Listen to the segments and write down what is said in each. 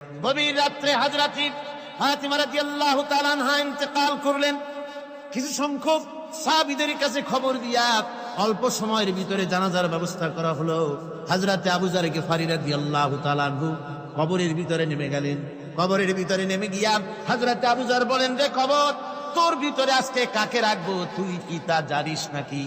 গভীর রাত্রে হযরত ফাতিমা রাদিয়াল্লাহু তাআলা আনহা ইন্তেকাল করলেন। কিছু সংখ্যক সাহাবীদের কাছে খবর দিয়া অল্প সময়ের ভিতরে জানাজার ব্যবস্থা করা হলো। হযরত আবু যর গিফারী রাদিয়াল্লাহু তাআলা আনহু কবরের ভিতরে নেমে গেলেন। কবরের ভিতরে নেমে গিয়া হযরত আবু যর বলেন, রে কবর, তোর ভিতরে আজকে কাকে রাখবো, তুই কি তা জানিস নাকি?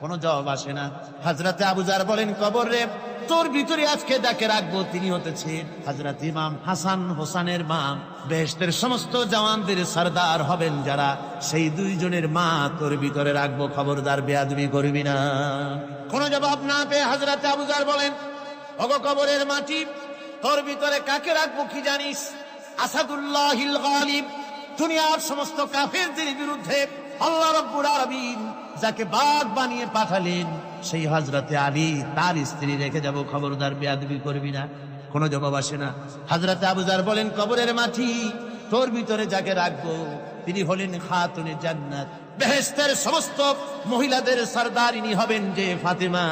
কোনো জবাব আসে না। হযরত আবু যর বলেন, কবর রে, তোর ভিতরে আজকে যাকে রাখবো তিনি হতেছেন হযরত ইমাম হাসান হোসেনের মা। বেহেশতের সমস্ত জওয়ানদের সরদার হবেন যারা, সেই দুইজনের মা তোর ভিতরে রাখবো, খবরদার বেয়াদবি করবি না। কোনো জবাব না পেয়ে হযরত আবু যর বলেন, ওগো কবরের মাটি, তোর ভিতরে কাকে রাখবো কি জানিস? আসাদুল্লাহিল গালিব, দুনিয়ার সমস্ত কাফেরদের বিরুদ্ধে আল্লাহ রাব্বুল আলামিন যাকে বাঘ বানিয়ে পাঠালেন, সেই হযরতে আলী, তার স্ত্রী রেখে যাব, খবরদার বেয়াদবি করবি না। কোনো জবাব আসে না। হযরতে আবু যর বলেন, কবরের মাটি, তোর ভিতরে যাকে রাখবো তিনি হলেন খাতুনে জান্নাত, বেহেশতের সমস্ত মহিলাদের সরদারিনী হবেন যে ফাতেমা,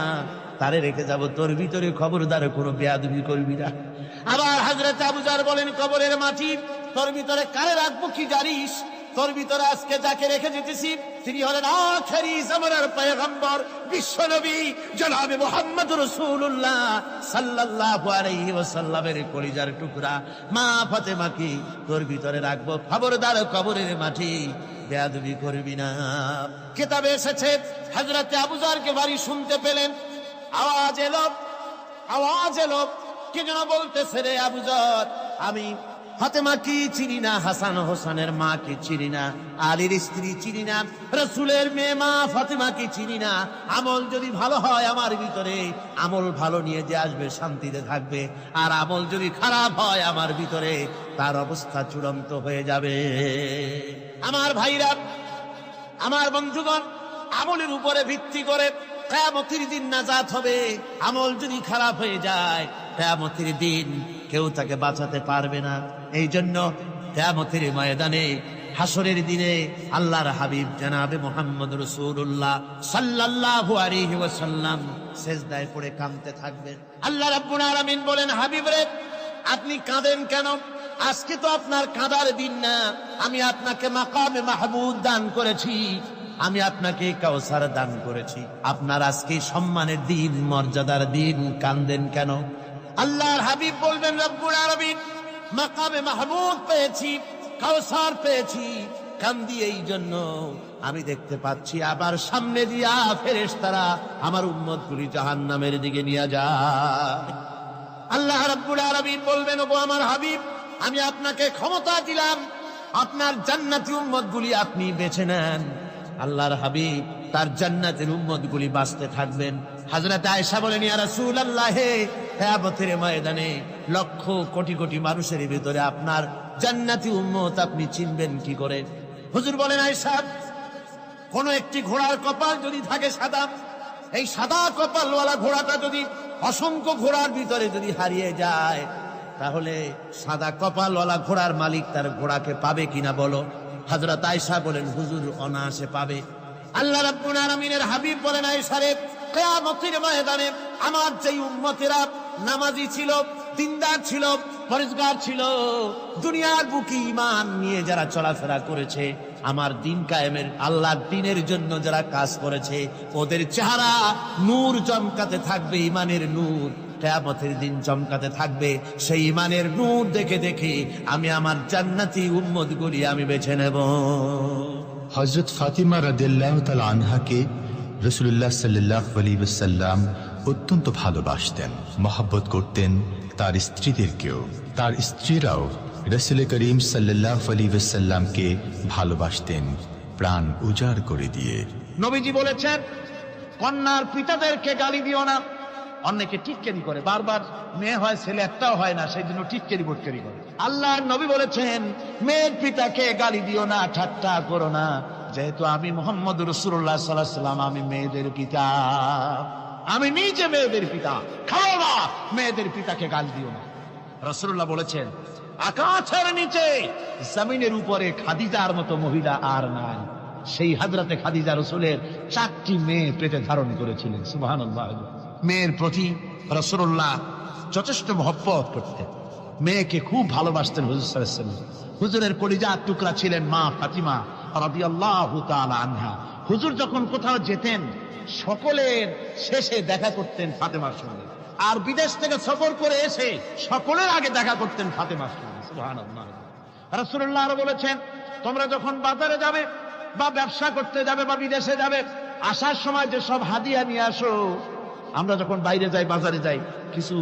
তারে রেখে যাব, তোর ভিতরে খবরদার কোনো বেয়াদবি করবি না। আবার হযরতে আবু যর বলেন, কবরের মাটি, তোর ভিতরে কারে রাখবো কি জানিস? তোর ভিতরে আজকে যাকে রেখে যেতেছি তিনি হলেন আখেরি জামানার পয়গম্বর বিশ্বনবী জনাবে মুহাম্মদ রাসূলুল্লাহ সাল্লাল্লাহু আলাইহি ওয়াসাল্লামের কলিজার টুকরা মা ফাতেমাকে তোর ভিতরে রাখবো, খবরদার কবরের মাটি বেয়াদবি করবি না। কিতাবে এসেছে হযরত আবু যরকে বাড়ি শুনতে পেলেন, আওয়াজ এলো, কি যেন বলতেছে, রে আবু যর, আমি ফাতেমা কি চিনি না, হাসান হোসেনের মা কি চিনি না, আলীর স্ত্রী চিনি না, রাসূলের মেয়ে মা ফাতেমা কি চিনি না। আমল যদি ভালো হয় আমার ভিতরে, আমল ভালো নিয়ে যে আসবে শান্তিতে থাকবে, আর আমল যদি খারাপ হয় আমার ভিতরে, তার অবস্থা চূড়ান্ত হয়ে যাবে। আমার ভাইরা, আমার বন্ধুগণ, আমলের উপরে ভিত্তি করে কিয়ামতের দিন নাজাত হবে। আমল যদি খারাপ হয়ে যায়, কিয়ামতের দিন কেউ তাকে বাঁচাতে পারবে না। এই জন্য কিয়ামতের ময়দানে, হাসরের দিনে আল্লাহর হাবিব জনাবে মুহাম্মদ রাসূলুল্লাহ সাল্লাল্লাহু আলাইহি ওয়াসাল্লাম সিজদায় পড়ে কাঁদতে থাকবেন। আল্লাহ রাব্বুল আলামিন বলেন, হাবিব রে, আপনি কাঁদেন কেন? আজকে তো আপনার কাঁদার দিন না, আমি আপনাকে মাকামে মাহমুদ দান করেছি, আমি আপনাকে কাউসার দান করেছি, আপনার আজকে সম্মানের দিন, মর্যাদার দিন, কাঁদেন কেন? আল্লাহর হাবিব বলবেন, রব্বুল আলামিন, মাকামে মাহমুদ পেয়েছি, কাউসার পেয়েছি, কান্দি এই জন্য আমি দেখতে পাচ্ছি আবার সামনে দিয়া ফেরেশতারা আমার উম্মতগুলি জাহান্নামের দিকে নিয়ে যায়। আল্লাহ রাব্বুল আলামিন বলবেন, ওগো আমার হাবিব, আমি আপনাকে ক্ষমতা দিলাম, আপনার জান্নাতি উম্মতগুলি আপনি বেছে নেন। আল্লাহর হাবিব তার জান্নাতের উম্মতগুলি বাঁচতে থাকবেন। হযরত আয়েশা বলেন, ইয়া রাসূলুল্লাহ, কিয়ামতের ময়দানে লক্ষ কোটি কোটি মানুষের ভিতরে আপনার জান্নাতি উম্মত আপনি চিনবেন কি করে? হুজুর বলেন, আয়েশা, কোন একটি ঘোড়ার কপাল যদি থাকে সাদা, এই সাদা কপালওয়ালা ঘোড়াটা যদি অসংখ্য ঘোড়ার ভিতরে যদি হারিয়ে যায়, তাহলে সাদা কপালওয়ালা ঘোড়ার মালিক তার ঘোড়াকে পাবে কিনা বলো? হযরত আয়েশা বলেন, হুজুর, অনায়াসে পাবে। আল্লাহ রাব্বুল আলামিনের হাবিব বলেন, আয়েশা রে, কিয়ামতের ময়দানে আমার যেই উম্মতেরা নামাজি ছিল, দিনদার ছিল, পরেজগার ছিল, দুনিয়ার বুকে ঈমান নিয়ে যারা চলাফেরা করেছে, আমার দিন কায়েমের, আল্লাহর দ্বীনের জন্য যারা কাজ করেছে, ওদের চেহারা নূর চমকাতে থাকবে, ঈমানের নূর কিয়ামতের দিন চমকাতে থাকবে। সেই ঈমানের নূর দেখে দেখে আমি আমার জান্নাতি উম্মতগুলি আমি বেছে নেব। হযরত ফাতিমা রাদিয়াল্লাহু তাআলা আনহাকে রাসূলুল্লাহ সাল্লাল্লাহু আলাইহি ওয়াসাল্লাম অত্যন্ত ভালোবাসতেন, মহব্বত করতেন তার স্ত্রীদেরকেও। তার স্ত্রীরাও রাসূল করিম সাল্লাল্লাহু আলাইহি ওয়াসাল্লামকে ভালোবাসতেন প্রাণ উজাড় করে দিয়ে। নবীজি বলেছেন, কন্যার পিতাদেরকে গালি দিও না। অনেকে টিটকারি করে, বারবার মেয়ে হয়, ছেলে একটাও হয় না, সেই জন্য টিটকারি বটকারি করে। আল্লাহর নবী বলেছেন, মেয়ের পিতাকে গালি দিও না, ঠাট্টা করো না, যেহেতু আমি মুহাম্মদ রাসূলুল্লাহ সাল্লাল্লাহু আলাইহি ওয়াসাল্লাম, আমি মেয়েদের পিতা, আমি নিজে মেয়েদের পিতা। খাও না, মেয়েদের পিতাকে গালি দিও না। রাসূলুল্লাহ বলেছেন, আকাশের নিচে জমিনের উপরে খাদিজার মতো মহিলা আর নাই। সেই হযরতে খাদিজা রাসূলের 4টি মেয়ে পেটে ধারণ করেছিলেন। সুবহানাল্লাহ। মেয়ের প্রতি রাসূলুল্লাহ যথেষ্ট মহব্বত করতেন। মেয়েকে খুব ভালোবাসতেন হুজুর সাল্লাল্লাহু আলাইহি ওয়াসাল্লাম। হুজুরের কলিজার টুকরা ছিলেন মা ফাতিমা রাদিয়াল্লাহু তাআলা আনহা। হুজুর যখন কোথাও যেতেন সকলের শেষে দেখা করতেন ফাতেমার সঙ্গে, আর বিদেশ থেকে সফর করে এসে সকলের আগে দেখা করতেন ফাতেমার সঙ্গে। সুবহানাল্লাহ। রাসূলুল্লাহ আরো বলেছেন, তোমরা যখন বাজারে যাবে বা ব্যবসা করতে যাবে বা বিদেশে যাবে, আসার সময় যে সব হাদিয়া নিয়ে আসো। আমরা যখন বাইরে যাই, বাজারে যাই, কিছু